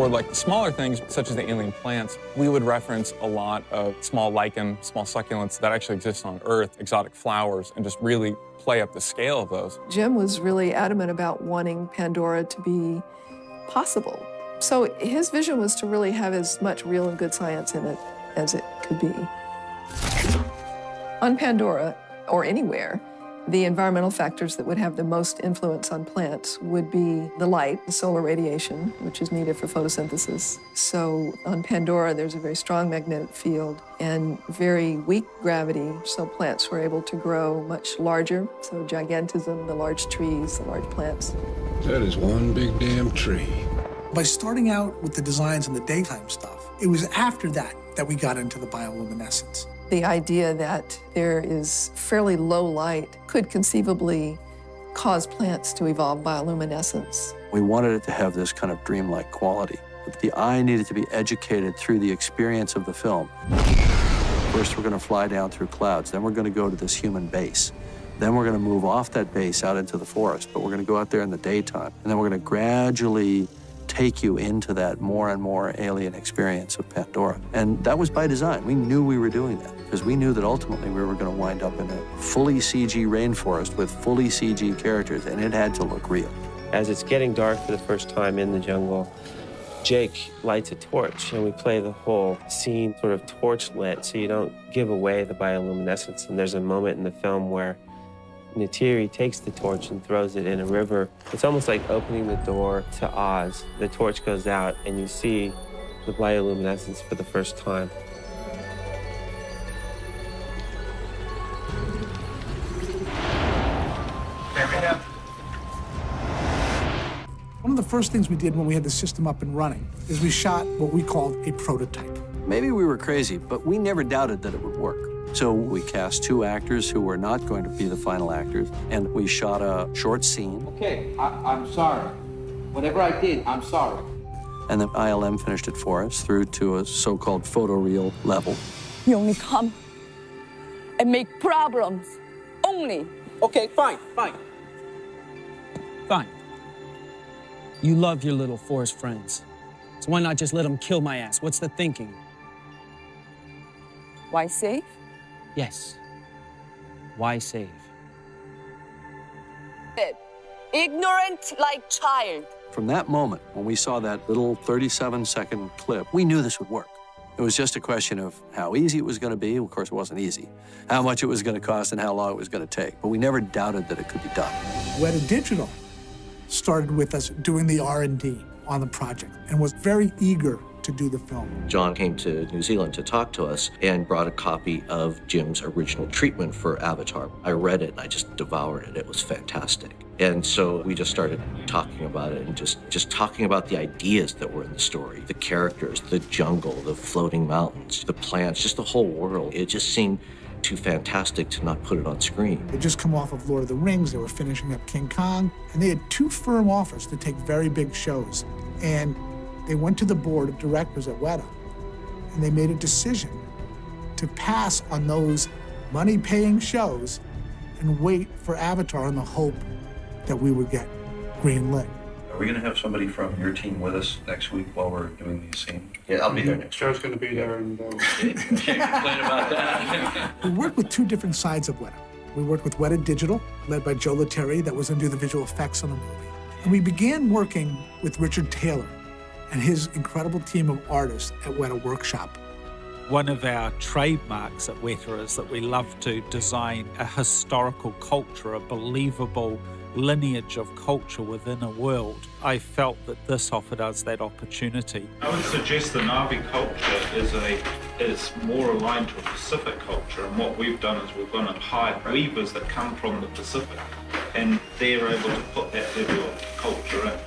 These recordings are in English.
For like the smaller things, such as the alien plants, we would reference a lot of small lichen, small succulents that actually exist on Earth, exotic flowers, and just really play up the scale of those. Jim was really adamant about wanting Pandora to be possible. So his vision was to really have as much real and good science in it as it could be. On Pandora, or anywhere, the environmental factors that would have the most influence on plants would be the light, the solar radiation, which is needed for photosynthesis. So on Pandora, there's a very strong magnetic field and very weak gravity, so plants were able to grow much larger. So gigantism, the large trees, the large plants. That is one big damn tree. By starting out with the designs and the daytime stuff, it was after that that we got into the bioluminescence. The idea that there is fairly low light could conceivably cause plants to evolve bioluminescence. We wanted it to have this kind of dreamlike quality, but the eye needed to be educated through the experience of the film. First, we're going to fly down through clouds, then we're going to go to this human base. Then we're going to move off that base out into the forest, but we're going to go out there in the daytime, and then we're going to gradually take you into that more and more alien experience of Pandora. And that was by design. We knew we were doing that because we knew that ultimately we were going to wind up in a fully CG rainforest with fully CG characters, and it had to look real. As it's getting dark for the first time in the jungle, Jake lights a torch, and we play the whole scene sort of torch lit so you don't give away the bioluminescence. And there's a moment in the film where Neytiri takes the torch and throws it in a river. It's almost like opening the door to Oz. The torch goes out, and you see the bioluminescence for the first time. One of the first things we did when we had the system up and running is we shot what we called a prototype. Maybe we were crazy, but we never doubted that it would work. So we cast 2 actors who were not going to be the final actors, and we shot a short scene. Okay, I'm sorry. Whatever I did, I'm sorry. And then ILM finished it for us through to a so-called photoreal level. You only come and make problems. Only. Okay, fine. Fine. You love your little forest friends. So why not just let them kill my ass? What's the thinking? Why save? Yes. Why save? Ignorant like child. From that moment, when we saw that little 37-second clip, we knew this would work. It was just a question of how easy it was going to be. Of course, it wasn't easy. How much it was going to cost and how long it was going to take. But we never doubted that it could be done. Weta Digital started with us doing the R&D on the project and was very eager to do the film. John came to New Zealand to talk to us and brought a copy of Jim's original treatment for Avatar. I read it and I just devoured it. It was fantastic. And so we just started talking about it and just talking about the ideas that were in the story, the characters, the jungle, the floating mountains, the plants, just the whole world. It just seemed too fantastic to not put it on screen. They'd just come off of Lord of the Rings, they were finishing up King Kong, and they had 2 firm offers to take very big shows. And they went to the board of directors at Weta, and they made a decision to pass on those money-paying shows and wait for Avatar in the hope that we would get green lit. Are we going to have somebody from your team with us next week while we're doing these scenes? Yeah, I'll be there next week. Joe's going to be there, and Can't complain about that. We worked with 2 different sides of Weta. We worked with Weta Digital, led by Joe Letteri, that was going to do the visual effects on the movie. And we began working with Richard Taylor and his incredible team of artists at Weta Workshop. One of our trademarks at Weta is that we love to design a historical culture, a believable lineage of culture within a world. I felt that this offered us that opportunity. I would suggest the Na'vi culture is more aligned to a Pacific culture, and what we've done is we've gone and hired weavers that come from the Pacific, and they're able to put that level of culture in.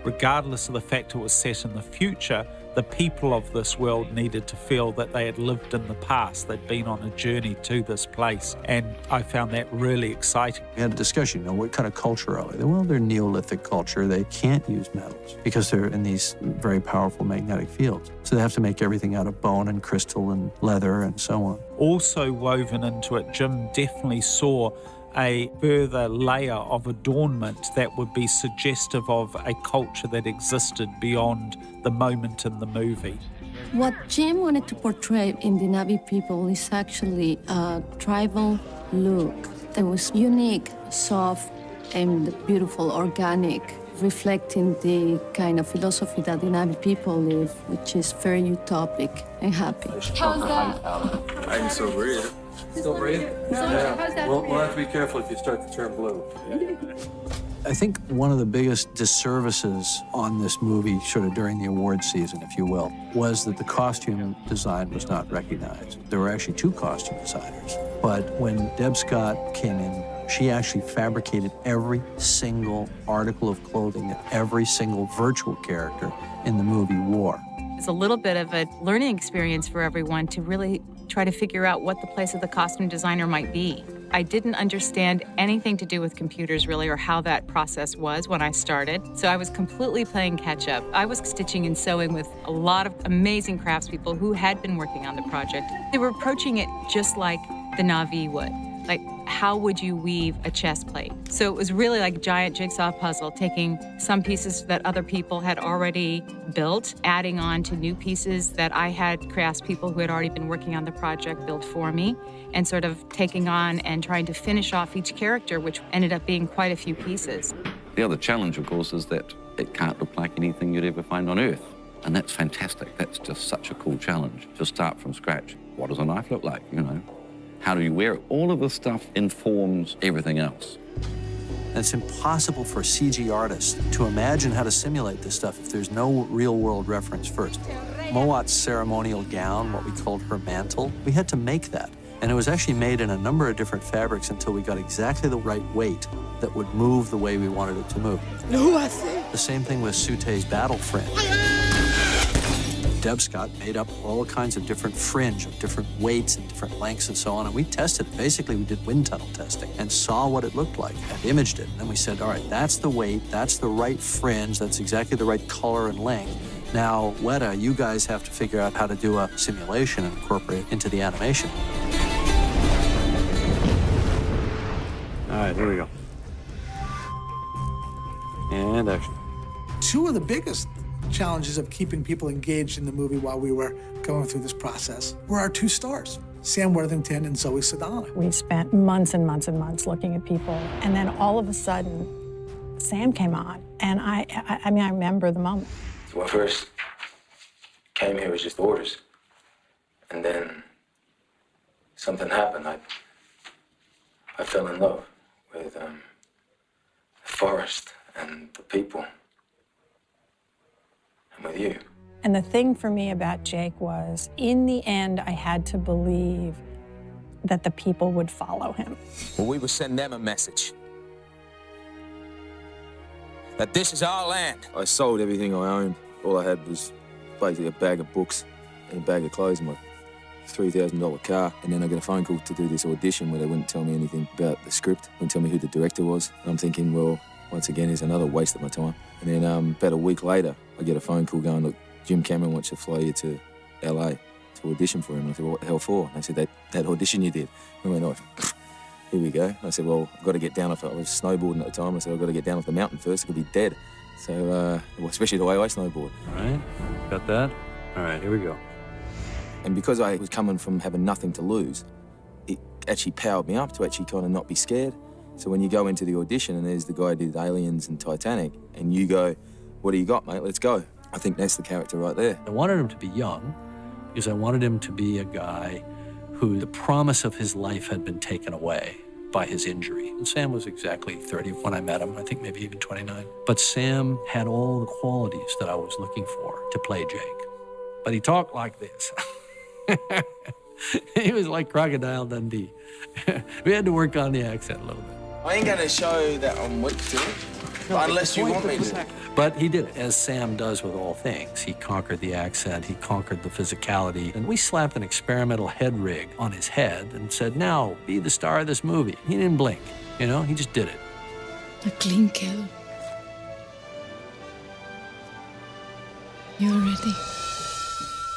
Regardless of the fact it was set in the future, the people of this world needed to feel that they had lived in the past, they'd been on a journey to this place, and I found that really exciting. We had a discussion, what kind of culture are they? Well, they're Neolithic culture. They can't use metals because they're in these very powerful magnetic fields. So they have to make everything out of bone and crystal and leather and so on. Also woven into it, Jim definitely saw a further layer of adornment that would be suggestive of a culture that existed beyond the moment in the movie. What Jim wanted to portray in the Na'vi people is actually a tribal look that was unique, soft, and beautiful, organic, reflecting the kind of philosophy that the Na'vi people live, which is very utopic and happy. How's that? I can still breathe. Still breathe? Yeah. We'll have to be careful if you start to turn blue. I think one of the biggest disservices on this movie, sort of during the award season, if you will, was that the costume design was not recognized. There were actually 2 costume designers. But when Deb Scott came in, she actually fabricated every single article of clothing that every single virtual character in the movie wore. It's a little bit of a learning experience for everyone to really try to figure out what the place of the costume designer might be. I didn't understand anything to do with computers really, or how that process was when I started. So I was completely playing catch up. I was stitching and sewing with a lot of amazing craftspeople who had been working on the project. They were approaching it just like the Na'vi would. Like, how would you weave a chest plate? So it was really like a giant jigsaw puzzle, taking some pieces that other people had already built, adding on to new pieces that I had craftspeople who had already been working on the project build for me, and sort of taking on and trying to finish off each character, which ended up being quite a few pieces. The other challenge, of course, is that it can't look like anything you'd ever find on Earth. And that's fantastic. That's just such a cool challenge. To start from scratch. What does a knife look like, you know? How do you wear it? All of this stuff informs everything else. And it's impossible for a CG artist to imagine how to simulate this stuff if there's no real-world reference first. Moat's ceremonial gown, what we called her mantle, we had to make that. And it was actually made in a number of different fabrics until we got exactly the right weight that would move the way we wanted it to move. The same thing with Sute's battle fringe. Deb Scott made up all kinds of different fringe of different weights and different lengths and so on, and we tested it. Basically, we did wind tunnel testing and saw what it looked like and imaged it. And then we said, all right, that's the weight, that's the right fringe, that's exactly the right color and length. Now, Weta, you guys have to figure out how to do a simulation and incorporate it into the animation. All right, here we go. And action. 2 of the biggest challenges of keeping people engaged in the movie while we were going through this process were our 2 stars, Sam Worthington and Zoe Saldana. We spent months and months and months looking at people, and then all of a sudden, Sam came on, and I mean, I remember the moment. So when I first came here, it was just orders, and then something happened. I fell in love with the forest and the people. And with you. And the thing for me about Jake was, in the end, I had to believe that the people would follow him. Well, we would send them a message. That this is our land. I sold everything I owned. All I had was basically a bag of books and a bag of clothes in my $3,000 car. And then I got a phone call to do this audition where they wouldn't tell me anything about the script, wouldn't tell me who the director was. And I'm thinking, well, once again, it's another waste of my time. And then about a week later, I get a phone call going, look, Jim Cameron wants to fly you to LA to audition for him. And I said, well, what the hell for? And they said, that audition you did. I went, oh, here we go. I said, well, I've got to get down off, I was snowboarding at the time. I said, I've got to get down off the mountain first, I could be dead. So, well, especially the way I snowboard. All right, got that? All right, here we go. And because I was coming from having nothing to lose, it actually powered me up to actually kind of not be scared. So when you go into the audition and there's the guy who did Aliens and Titanic, and you go, what do you got, mate? Let's go. I think that's the character right there. I wanted him to be young because I wanted him to be a guy who the promise of his life had been taken away by his injury. And Sam was exactly 30 when I met him, I think maybe even 29. But Sam had all the qualities that I was looking for to play Jake. But he talked like this. He was like Crocodile Dundee. We had to work on the accent a little bit. I ain't gonna show that I'm weak to it, unless you want me to. But he did, as Sam does with all things. He conquered the accent, he conquered the physicality, and we slapped an experimental head rig on his head and said, now, be the star of this movie. He didn't blink, you know, he just did it. A clean kill. You're ready.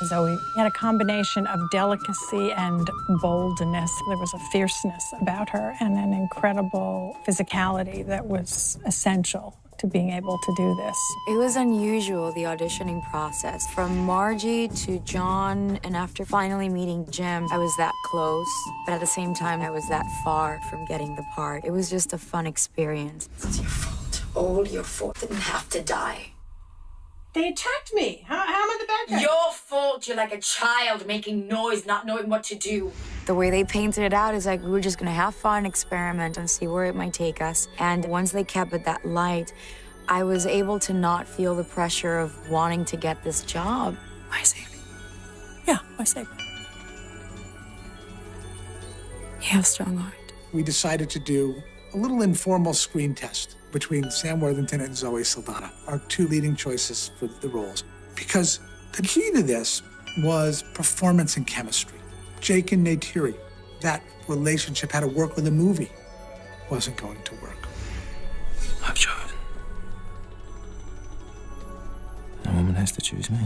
Zoe had a combination of delicacy and boldness. There was a fierceness about her and an incredible physicality that was essential to being able to do this. It was unusual, the auditioning process. From Margie to John, and after finally meeting Jim, I was that close, but at the same time, I was that far from getting the part. It was just a fun experience. It's your fault. All your fault. Didn't have to die. They attacked me. How am I the bad guy? Your fault. You're like a child making noise, not knowing what to do. The way they painted it out is like we were just gonna have fun, experiment, and see where it might take us. And once they kept it that light, I was able to not feel the pressure of wanting to get this job. Why Sammy? Yeah, why Sammy? You have a strong heart. We decided to do a little informal screen test between Sam Worthington and Zoe Saldana, our two leading choices for the roles. Because the key to this was performance and chemistry. Jake and Neytiri, that relationship had to work with a movie. Wasn't going to work. I've chosen. A woman has to choose me.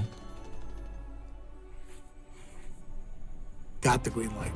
Got the green light.